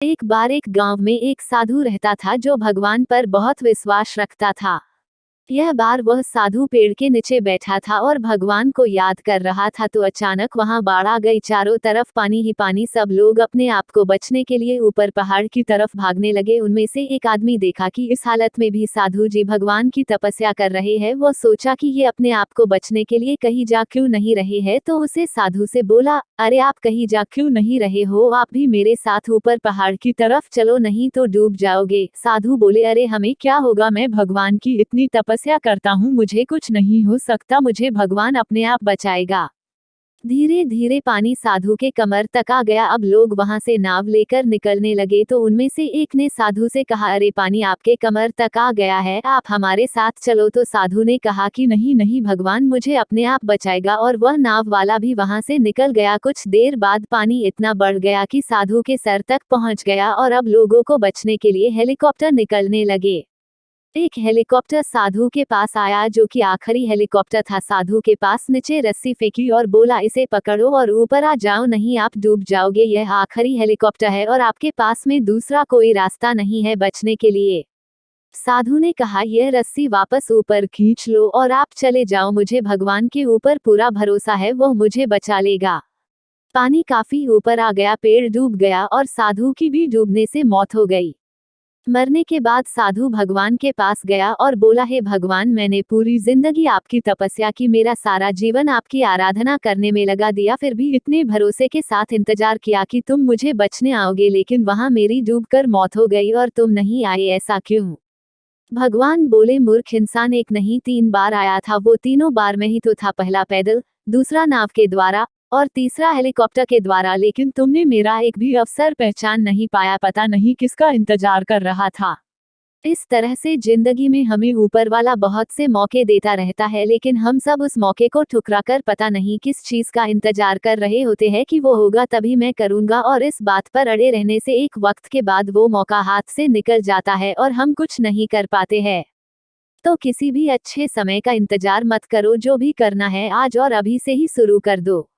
एक बार एक गांव में एक साधु रहता था जो भगवान पर बहुत विश्वास रखता था। यह बार वह साधु पेड़ के नीचे बैठा था और भगवान को याद कर रहा था तो अचानक वहां बाढ़ आ गई। चारों तरफ पानी ही पानी। सब लोग अपने आप को बचने के लिए ऊपर पहाड़ की तरफ भागने लगे। उनमें से एक आदमी देखा कि इस हालत में भी साधु जी भगवान की तपस्या कर रहे हैं। वह सोचा कि ये अपने आप को बचने के लिए कहीं जा क्यों नहीं रहे हैं, तो उसे साधु से बोला, अरे आप कहीं जा क्यों नहीं रहे हो, आप भी मेरे साथ ऊपर पहाड़ की तरफ चलो, नहीं तो डूब जाओगे। साधु बोले, अरे हमें क्या होगा, मैं भगवान की इतनी तपस्या करता हूँ, मुझे कुछ नहीं हो सकता, मुझे भगवान अपने आप बचाएगा। धीरे धीरे पानी साधु के कमर तक आ गया। अब लोग वहां से नाव लेकर निकलने लगे तो उनमें से एक ने साधु से कहा, अरे पानी आपके कमर तक आ गया है, आप हमारे साथ चलो। तो साधु ने कहा कि नहीं नहीं, भगवान मुझे अपने आप बचाएगा, और वह नाव वाला भी वहां से निकल गया। कुछ देर बाद पानी इतना बढ़ गया कि साधु के सर तक पहुंच गया और अब लोगों को बचने के लिए हेलीकॉप्टर निकलने लगे। एक हेलीकॉप्टर साधु के पास आया जो कि आखिरी हेलीकॉप्टर था। साधु के पास नीचे रस्सी फेंकी और बोला, इसे पकड़ो और ऊपर आ जाओ, नहीं आप डूब जाओगे। यह आखिरी हेलीकॉप्टर है और आपके पास में दूसरा कोई रास्ता नहीं है बचने के लिए। साधु ने कहा, यह रस्सी वापस ऊपर खींच लो और आप चले जाओ, मुझे भगवान के ऊपर पूरा भरोसा है, वह मुझे बचा लेगा। पानी काफी ऊपर आ गया, पेड़ डूब गया और साधु की भी डूबने से मौत हो गई। मरने के बाद साधु भगवान के पास गया और बोला, हे भगवान, मैंने पूरी जिंदगी आपकी तपस्या की, मेरा सारा जीवन आपकी आराधना करने में लगा दिया, फिर भी इतने भरोसे के साथ इंतजार किया कि तुम मुझे बचने आओगे, लेकिन वहां मेरी डूबकर मौत हो गई और तुम नहीं आए, ऐसा क्यों? भगवान बोले, मूर्ख इंसान, एक नहीं 3 बार आया था, वो तीनों बार में ही तो था, पहला पैदल, दूसरा नाव के द्वारा और तीसरा हेलीकॉप्टर के द्वारा, लेकिन तुमने मेरा एक भी अवसर पहचान नहीं पाया, पता नहीं किसका इंतजार कर रहा था। इस तरह से जिंदगी में हमें ऊपर वाला बहुत से मौके देता रहता है, लेकिन हम सब उस मौके को ठुकरा कर पता नहीं किस चीज का इंतजार कर रहे होते हैं कि वो होगा तभी मैं करूंगा, और इस बात पर अड़े रहने से एक वक्त के बाद वो मौका हाथ से निकल जाता है और हम कुछ नहीं कर पाते हैं। तो किसी भी अच्छे समय का इंतजार मत करो, जो भी करना है आज और अभी से ही शुरू कर दो।